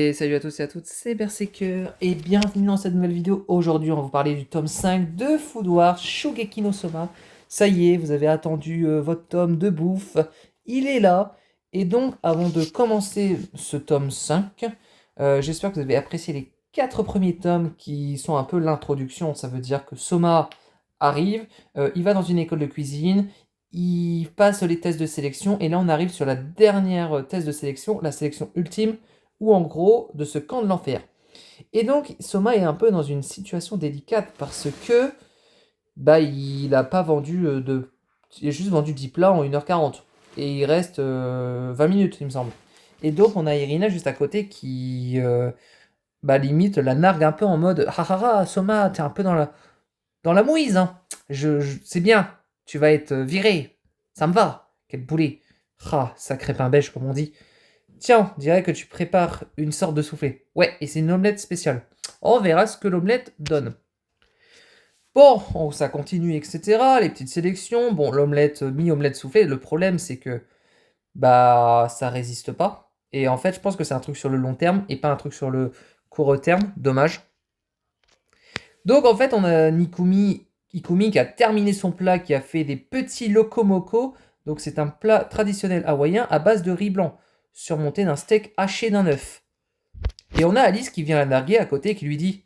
Et salut à tous et à toutes, c'est Berserker et bienvenue dans cette nouvelle vidéo. Aujourd'hui, on va vous parler du tome 5 de Food Wars Shogeki no Soma. Ça y est, vous avez attendu votre tome de bouffe, il est là. Et donc, avant de commencer ce tome 5, j'espère que vous avez apprécié les 4 premiers tomes qui sont un peu l'introduction. Ça veut dire que Soma arrive, il va dans une école de cuisine, il passe les tests de sélection et là on arrive sur la dernière test de sélection, la sélection ultime ou en gros de ce camp de l'enfer. Et donc Soma est un peu dans une situation délicate parce que il a pas vendu il a juste vendu 10 plats en 1h40 et il reste 20 minutes il me semble. Et donc on a Irina juste à côté qui limite la nargue un peu en mode ah ah ah Soma t'es un peu dans la mouise hein. C'est bien, tu vas être viré. Ça me va. Quel boulet. Ah, sacré pain beige comme on dit. Tiens, on dirait que tu prépares une sorte de soufflé. Ouais, et c'est une omelette spéciale. On verra ce que l'omelette donne. Bon, ça continue, etc. Les petites sélections. Bon, l'omelette, mi-omelette soufflée. Le problème, c'est que, ça résiste pas. Et en fait, je pense que c'est un truc sur le long terme et pas un truc sur le court terme. Dommage. Donc, en fait, on a Ikumi qui a terminé son plat, qui a fait des petits lokomoko. Donc, c'est un plat traditionnel hawaïen à base de riz blanc, surmonté d'un steak haché d'un œuf. Et on a Alice qui vient la narguer à côté et qui lui dit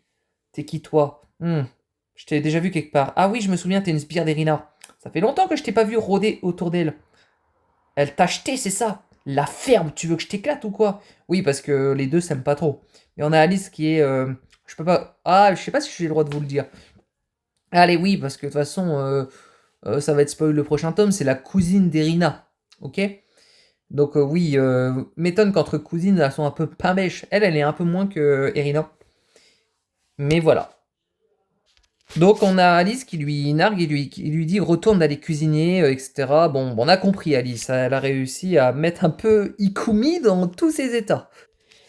t'es qui toi? Je t'ai déjà vu quelque part. Ah oui, je me souviens, t'es une sbire d'Erina. Ça fait longtemps que je t'ai pas vu rôder autour d'elle. Elle t'a acheté, c'est ça? La ferme, tu veux que je t'éclate ou quoi? Oui, parce que les deux s'aiment pas trop. Et on a Alice qui est. Je peux pas. Ah, je sais pas si j'ai le droit de vous le dire. Allez, oui, parce que de toute façon, ça va être spoil le prochain tome, c'est la cousine d'Erina. Ok? Donc oui, m'étonne qu'entre cousines, elles sont un peu pas mèches. Elle est un peu moins que Erina. Mais voilà. Donc on a Alice qui lui nargue et qui lui dit retourne d'aller cuisiner, etc. Bon, on a compris Alice, elle a réussi à mettre un peu Ikumi dans tous ses états.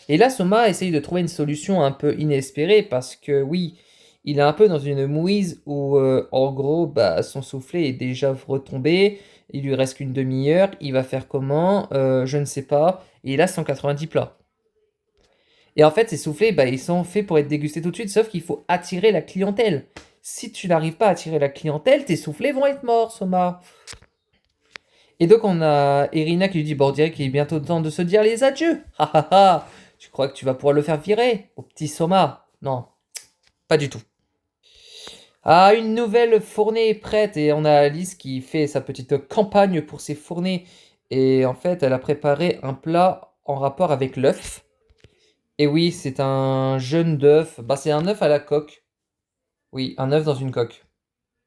Et là, Soma essaye de trouver une solution un peu inespérée parce que oui, il est un peu dans une mouise où en gros, son soufflet est déjà retombé, il lui reste qu'une demi-heure, il va faire comment? Je ne sais pas, et il a 190 plats. Et en fait, ces soufflets, ils sont faits pour être dégustés tout de suite, sauf qu'il faut attirer la clientèle. Si tu n'arrives pas à attirer la clientèle, tes soufflets vont être morts, Soma. Et donc on a Irina qui lui dit, bon, on dirait qu'il est bientôt temps de se dire les adieux. Ha ha ha, tu crois que tu vas pouvoir le faire virer, au petit Soma? Non, pas du tout. Ah, une nouvelle fournée est prête et on a Alice qui fait sa petite campagne pour ses fournées. Et en fait, elle a préparé un plat en rapport avec l'œuf. Et oui, c'est un jaune d'œuf. C'est un œuf à la coque. Oui, un œuf dans une coque.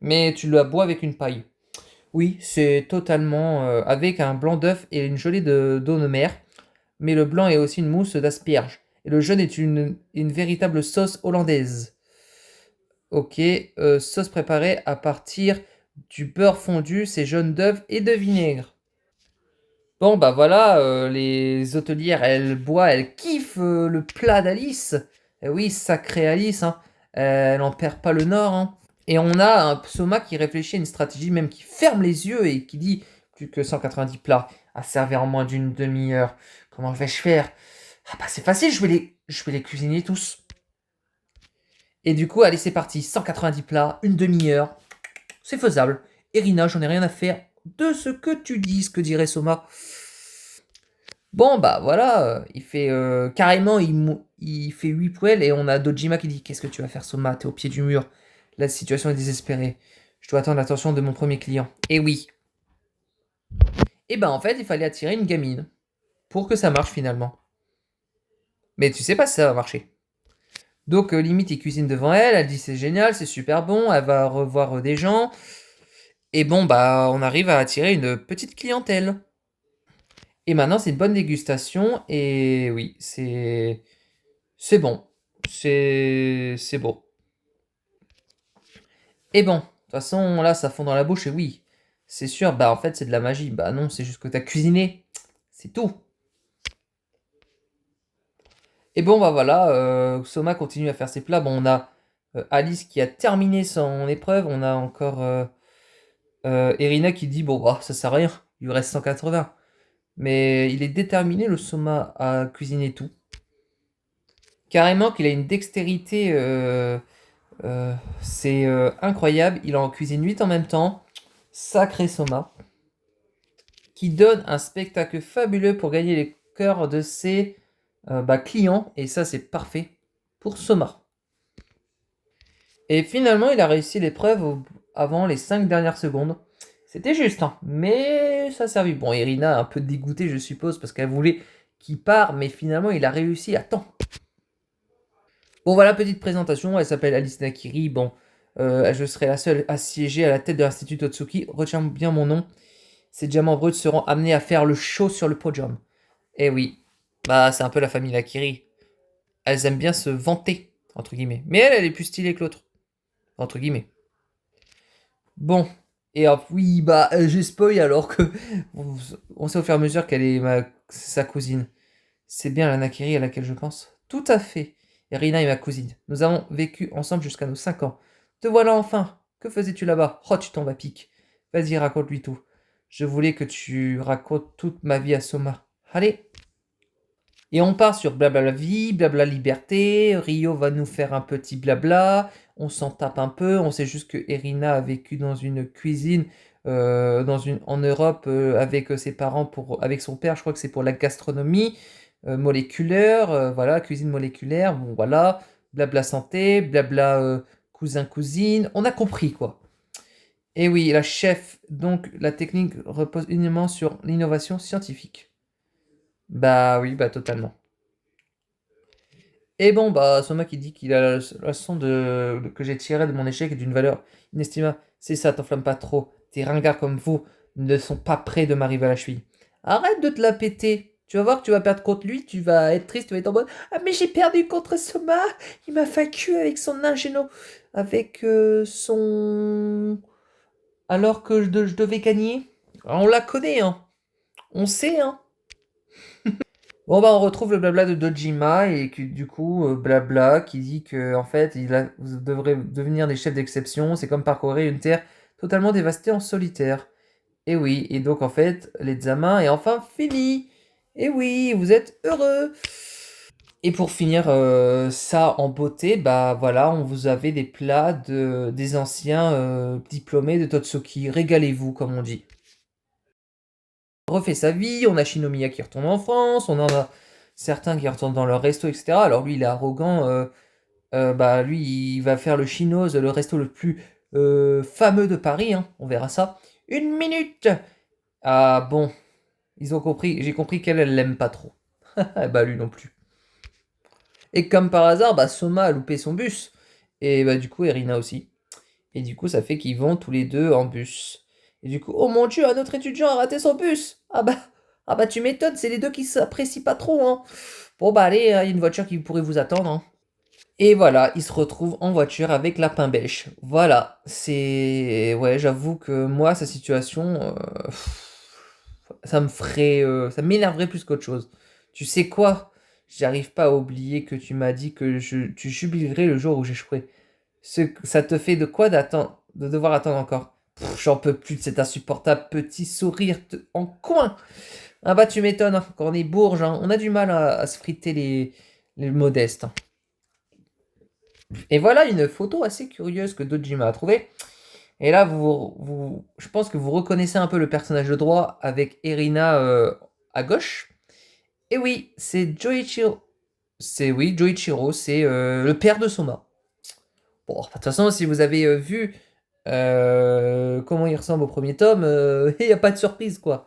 Mais tu le bois avec une paille. Oui, c'est totalement avec un blanc d'œuf et une gelée d'eau de mer. Mais le blanc est aussi une mousse d'asperges. Et le jaune est une véritable sauce hollandaise. Ok, sauce préparée à partir du beurre fondu, c'est jaune d'œuf et de vinaigre. Bon, voilà, les hôtelières, elles boivent, elles kiffent le plat d'Alice. Et oui, sacrée Alice, hein. Elle en perd pas le nord, hein. Et on a un Soma qui réfléchit à une stratégie, même qui ferme les yeux et qui dit plus que 190 plats à servir en moins d'une demi-heure. Comment vais-je faire? C'est facile, je vais les cuisiner tous. Et du coup, allez, c'est parti. 190 plats, une demi-heure. C'est faisable. Irina, j'en ai rien à faire de ce que tu dis, ce que dirait Soma. Bon, voilà, il fait carrément, il fait 8 poêles et on a Dojima qui dit qu'est-ce que tu vas faire, Soma? T'es au pied du mur. La situation est désespérée. Je dois attendre l'attention de mon premier client. Et oui. Et en fait, il fallait attirer une gamine pour que ça marche finalement. Mais tu sais pas si ça va marcher. Donc, limite, il cuisine devant elle, elle dit c'est génial, c'est super bon, elle va revoir des gens. Et bon, on arrive à attirer une petite clientèle. Et maintenant, c'est une bonne dégustation. Et oui, c'est bon. C'est beau. Et bon, de toute façon, là, ça fond dans la bouche. Et oui, c'est sûr, en fait, c'est de la magie. Non, c'est juste que t'as cuisiné. C'est tout. Et bon, voilà, Soma continue à faire ses plats. Bon, on a Alice qui a terminé son épreuve. On a encore Erina qui dit, bon, ça sert à rien. Il lui reste 180. Mais il est déterminé, le Soma, à cuisiner tout. Carrément qu'il a une dextérité, c'est incroyable. Il en cuisine 8 en même temps. Sacré Soma. Qui donne un spectacle fabuleux pour gagner les cœurs de ses clients. Et ça, c'est parfait pour Soma. Et finalement, il a réussi l'épreuve avant les 5 dernières secondes. C'était juste, hein, mais ça a servi. Bon, Irina a un peu dégoûté, je suppose, parce qu'elle voulait qu'il parte, mais finalement, il a réussi à temps. Bon, voilà, petite présentation. Elle s'appelle Alice Nakiri. Bon, je serai la seule à siéger à la tête de l'Institut Totsuki. Retiens bien mon nom. Ces diamants bruts seront amenés à faire le show sur le podium. Eh oui, bah, c'est un peu la famille Nakiri. Elles aiment bien se vanter, entre guillemets. Mais elle est plus stylée que l'autre, entre guillemets. Bon, et hop, oui, bah, j'ai spoil alors que on sait au fur et à mesure qu'elle est sa cousine. C'est bien la Nakiri à laquelle je pense. Tout à fait. Irina est ma cousine. Nous avons vécu ensemble jusqu'à nos 5 ans. Te voilà enfin. Que faisais-tu là-bas? Oh, tu tombes à pic. Vas-y, raconte-lui tout. Je voulais que tu racontes toute ma vie à Soma. Allez. Et on part sur blabla la vie, blabla liberté. Rio va nous faire un petit blabla. On s'en tape un peu. On sait juste que Irina a vécu dans une cuisine en Europe avec ses parents, avec son père. Je crois que c'est pour la gastronomie moléculaire. Voilà, cuisine moléculaire. Bon, voilà. Blabla santé, blabla cousin-cousine. On a compris quoi. Et oui, la chef, donc la technique repose uniquement sur l'innovation scientifique. Bah oui, bah totalement. Et bon, bah, Soma qui dit qu'il a la leçon que j'ai tirée de mon échec est d'une valeur inestimable. C'est ça, t'enflamme pas trop. Tes ringards comme vous ne sont pas prêts de m'arriver à la cheville. Arrête de te la péter. Tu vas voir que tu vas perdre contre lui, tu vas être triste, tu vas être en mode ah, mais j'ai perdu contre Soma. Il m'a vaincu avec son ingéno. Avec son. Alors que je devais gagner. On la connaît, hein. On sait, hein. Bon bah on retrouve le blabla de Dojima et que du coup blabla qui dit que en fait vous devrez devenir des chefs d'exception, c'est comme parcourir une terre totalement dévastée en solitaire. Et oui, et donc en fait l'examen est enfin fini. Et oui, vous êtes heureux. Et pour finir ça en beauté, bah voilà, on vous avait des plats des anciens diplômés de Totsuki. Régalez-vous comme on dit. Refait sa vie, on a Shinomiya qui retourne en France, on en a certains qui retournent dans leur resto, etc. Alors lui, il est arrogant, bah lui, il va faire le Chinos, le resto le plus fameux de Paris, hein, on verra ça. Une minute! Ah bon, ils ont compris, j'ai compris qu'elle, elle l'aime pas trop. Bah lui non plus. Et comme par hasard, bah Soma a loupé son bus. Et bah du coup, Erina aussi. Et du coup, ça fait qu'ils vont tous les deux en bus. Et du coup, oh mon dieu, un autre étudiant a raté son bus. Ah bah tu m'étonnes, c'est les deux qui s'apprécient pas trop, hein. Bon bah allez, il y a une voiture qui pourrait vous attendre, hein. Et voilà, ils se retrouvent en voiture avec Lapin Bêche. Voilà, c'est... Ouais, j'avoue que moi, sa situation, ça me ferait... ça m'énerverait plus qu'autre chose. Tu sais quoi? J'arrive pas à oublier que tu m'as dit que tu jubilerais le jour où j'échouerai. Ça te fait de quoi d'attendre, de devoir attendre encore? J'en peux plus de cet insupportable petit sourire en coin. Ah bah tu m'étonnes, hein, quand on est bourge, hein, on a du mal à se friter les modestes, hein. Et voilà une photo assez curieuse que Dojima a trouvée. Et là, je pense que vous reconnaissez un peu le personnage de droit avec Erina à gauche. Et oui, c'est Joichiro. C'est oui, Joichiro, c'est le père de Soma. Bon, de toute façon, si vous avez vu comment il ressemble au premier tome, il n'y a pas de surprise, quoi.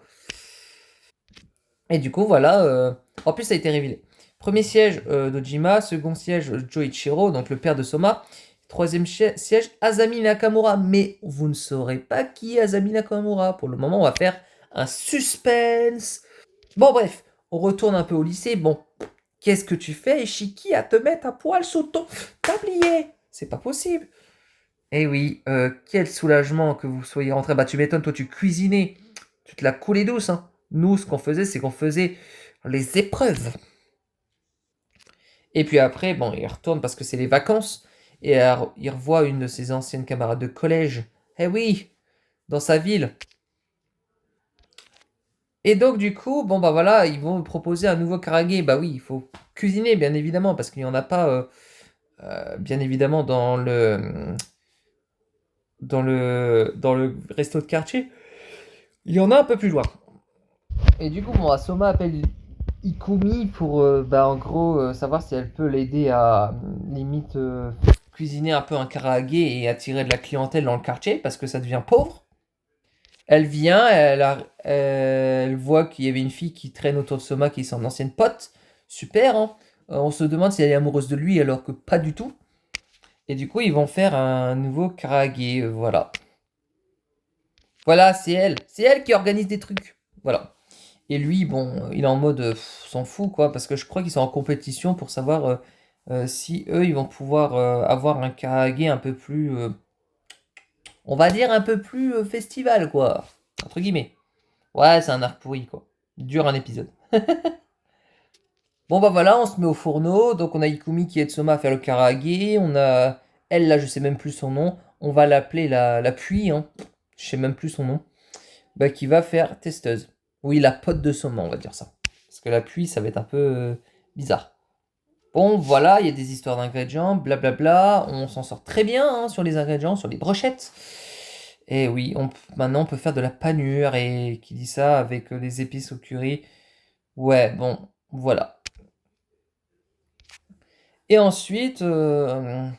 Et du coup, voilà. En plus, ça a été révélé. Premier siège d'Ojima, second siège Joichiro, donc le père de Soma. Troisième siège Azami Nakamura. Mais vous ne saurez pas qui est Azami Nakamura. Pour le moment, on va faire un suspense. Bon, bref, on retourne un peu au lycée. Bon, qu'est-ce que tu fais, Ishiki, à te mettre à poil sous ton tablier? C'est pas possible. Eh oui, quel soulagement que vous soyez rentré. Bah tu m'étonnes, toi tu cuisinais. Tu te la coulais douce, hein. Nous, ce qu'on faisait, c'est qu'on faisait les épreuves. Et puis après, bon, il retourne parce que c'est les vacances. Et alors, il revoit une de ses anciennes camarades de collège. Eh oui, dans sa ville. Et donc, du coup, bon, bah voilà, ils vont proposer un nouveau karaage. Bah oui, il faut cuisiner, bien évidemment, parce qu'il n'y en a pas, bien évidemment, dans le resto de quartier. Il y en a un peu plus loin. Et du coup, bon, Asoma appelle Ikumi pour, bah, en gros, savoir si elle peut l'aider à, limite, cuisiner un peu un karaage et attirer de la clientèle dans le quartier, parce que ça devient pauvre. Elle vient, elle voit qu'il y avait une fille qui traîne autour de Soma, qui est son ancienne pote. Super, hein. On se demande si elle est amoureuse de lui, alors que pas du tout. Et du coup, ils vont faire un nouveau karaage, voilà. Voilà, c'est elle. C'est elle qui organise des trucs. Voilà. Et lui, bon, il est en mode s'en fout, quoi, parce que je crois qu'ils sont en compétition pour savoir si eux, ils vont pouvoir avoir un karaage un peu plus, on va dire un peu plus festival, quoi. Entre guillemets. Ouais, c'est un arc pourri, quoi. Dure un épisode. Bon, bah voilà, on se met au fourneau. Donc, on a Ikumi qui aide Soma à faire le karaage. On a elle, là, je sais même plus son nom. On va l'appeler la pluie, hein. Je sais même plus son nom. Bah, qui va faire testeuse. Oui, la pote de Soma, on va dire ça. Parce que la pluie, ça va être un peu bizarre. Bon, voilà, il y a des histoires d'ingrédients, blablabla. On s'en sort très bien hein, sur les ingrédients, sur les brochettes. Et oui, maintenant on peut faire de la panure. Et qui dit ça avec des épices au curry. Ouais, bon, voilà. Et ensuite, un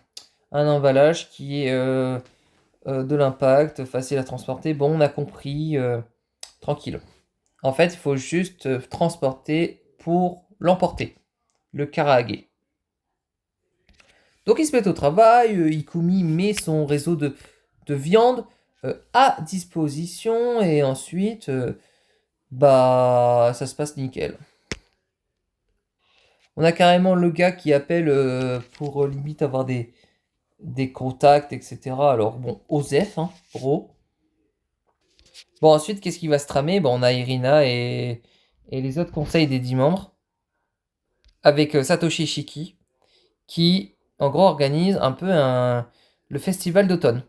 emballage qui est de l'impact, facile à transporter. Bon, on a compris, tranquille. En fait, il faut juste transporter pour l'emporter, le karaage. Donc ils se mettent au travail, Ikumi met son réseau de viande à disposition et ensuite, bah, ça se passe nickel. On a carrément le gars qui appelle pour limite avoir des contacts, etc. Alors bon, Osef, hein, gros. Bon, ensuite, qu'est-ce qui va se tramer? Bon, on a Irina et les autres conseils des 10 membres avec Satoshi Shiki qui, en gros, organise un peu le festival d'automne.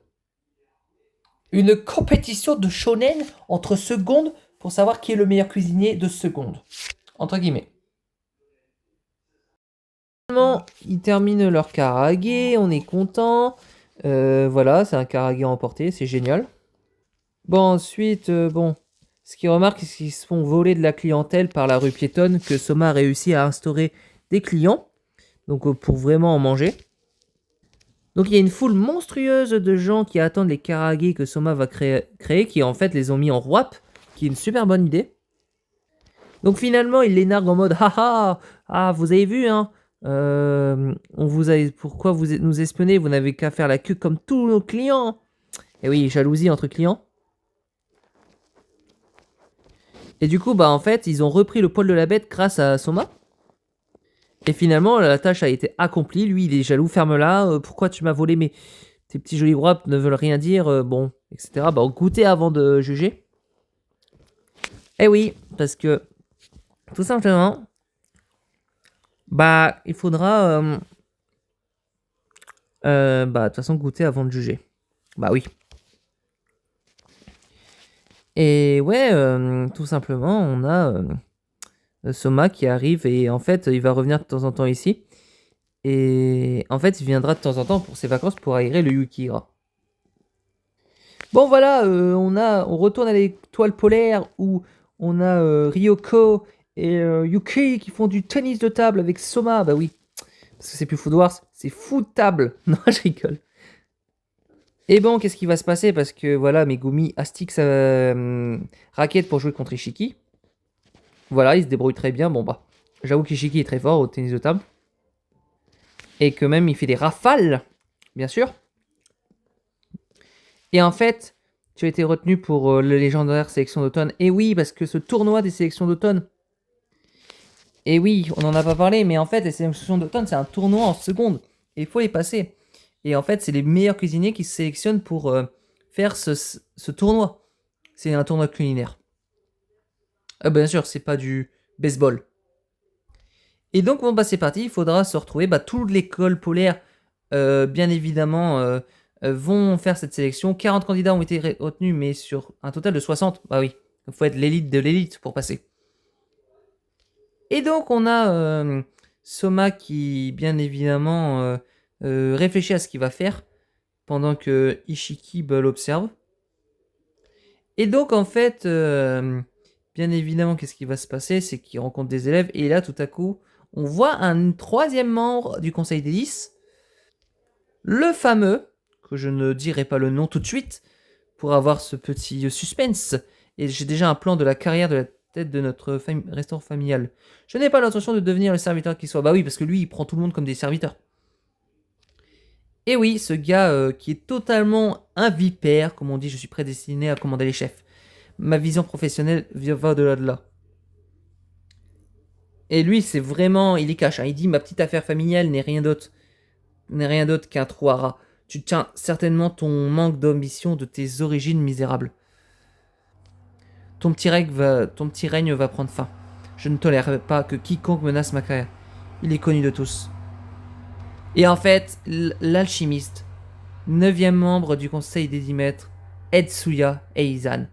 Une compétition de shonen entre secondes pour savoir qui est le meilleur cuisinier de seconde. Entre guillemets. Finalement, ils terminent leur karaage, on est content. Voilà, c'est un karaage emporté, c'est génial. Bon, ensuite, bon, ce qu'ils remarquent, c'est qu'ils se font voler de la clientèle par la rue piétonne, que Soma a réussi à instaurer des clients, donc pour vraiment en manger. Donc il y a une foule monstrueuse de gens qui attendent les karaage que Soma va créer, qui en fait les ont mis en wrap, qui est une super bonne idée. Donc finalement, il les nargue en mode haha, ah vous avez vu hein, on vous a, pourquoi vous nous espionnez, vous n'avez qu'à faire la queue comme tous nos clients. Et oui, jalousie entre clients. Et du coup, bah en fait, ils ont repris le poil de la bête grâce à Soma. Et finalement, la tâche a été accomplie. Lui, il est jaloux, ferme-la. Pourquoi tu m'as volé tes petits jolis wraps ne veulent rien dire, bon, etc. Bah, goûtez avant de juger. Eh oui, parce que tout simplement, bah, il faudra, bah, de toute façon, goûter avant de juger. Bah oui. Et ouais, tout simplement, on a Soma qui arrive et en fait, il va revenir de temps en temps ici. Et en fait, il viendra de temps en temps pour ses vacances pour aérer le Yukira. Bon voilà, on retourne à l'étoile polaire où on a Ryoko et Yuki qui font du tennis de table avec Soma. Bah oui, parce que c'est plus Food Wars, c'est Food Table. Non, je rigole. Et bon, qu'est-ce qui va se passer? Parce que voilà, Megumi astique sa raquette pour jouer contre Ishiki. Voilà, il se débrouille très bien. Bon bah, j'avoue qu'Ishiki est très fort au tennis de table. Et que même il fait des rafales, bien sûr. Et en fait, tu as été retenu pour le légendaire sélection d'automne. Et oui, parce que ce tournoi des sélections d'automne. Et oui, on n'en a pas parlé, mais en fait, les sélections d'automne, c'est un tournoi en seconde. Et il faut les passer. Et en fait, c'est les meilleurs cuisiniers qui se sélectionnent pour faire ce tournoi. C'est un tournoi culinaire. Bien sûr, c'est pas du baseball. Et donc, bon, bah, c'est parti. Il faudra se retrouver. Bah, toute l'école polaire, bien évidemment, vont faire cette sélection. 40 candidats ont été retenus, mais sur un total de 60. Bah oui, Il faut être l'élite de l'élite pour passer. Et donc, on a Soma qui, bien évidemment, réfléchit à ce qu'il va faire pendant que Ishiki l'observe. Et donc, en fait, bien évidemment, qu'est-ce qui va se passer? C'est qu'il rencontre des élèves et là, tout à coup, on voit un troisième membre du Conseil des 10, le fameux, que je ne dirai pas le nom tout de suite, pour avoir ce petit suspense. Et j'ai déjà un plan de la carrière de la tête de notre restaurant familial. Je n'ai pas l'intention de devenir le serviteur qui soit. Bah oui, parce que lui, il prend tout le monde comme des serviteurs. Et oui, ce gars qui est totalement un vipère, comme on dit, je suis prédestiné à commander les chefs. Ma vision professionnelle va au-delà de là. Et lui, c'est vraiment, il y cache. Hein. Il dit, ma petite affaire familiale n'est rien d'autre qu'un trou à rats. Tu tiens certainement ton manque d'ambition de tes origines misérables. Ton petit règne va prendre fin. Je ne tolérerai pas que quiconque menace ma carrière. Il est connu de tous. Et en fait, l'alchimiste, 9e membre du conseil des 10 maîtres, Etsuya Eizan.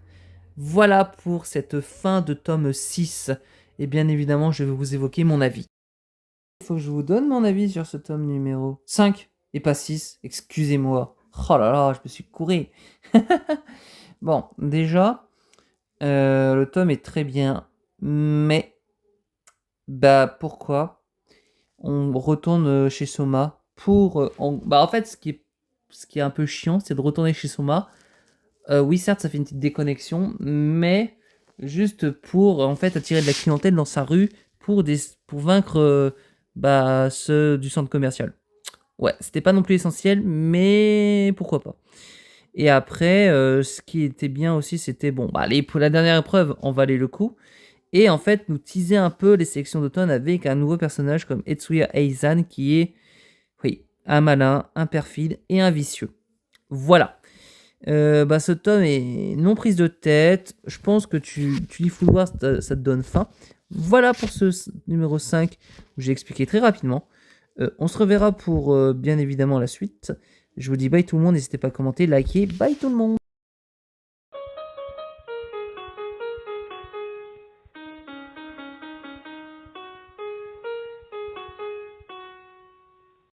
Voilà pour cette fin de tome 6. Et bien évidemment, je vais vous évoquer mon avis. Il faut que je vous donne mon avis sur ce tome numéro 5 et pas 6. Excusez-moi. Oh là là, je me suis couré. Bon, déjà, le tome est très bien. Mais, bah pourquoi on retourne chez Soma pour... en fait, ce qui est un peu chiant, c'est de retourner chez Soma. Oui, certes, ça fait une petite déconnexion, mais juste pour en fait attirer de la clientèle dans sa rue pour vaincre ceux du centre commercial. Ouais, c'était pas non plus essentiel, mais pourquoi pas. Et après, ce qui était bien aussi, c'était bon, pour la dernière épreuve, on valait le coup. Et en fait, nous teaser un peu les sélections d'automne avec un nouveau personnage comme Etsuya Eizan qui est, oui, un malin, un perfide et un vicieux. Voilà. Ce tome est non prise de tête. Je pense que tu lis Full War, ça te donne faim. Voilà pour ce numéro 5 où j'ai expliqué très rapidement. On se reverra pour bien évidemment la suite. Je vous dis bye tout le monde, n'hésitez pas à commenter, liker, bye tout le monde.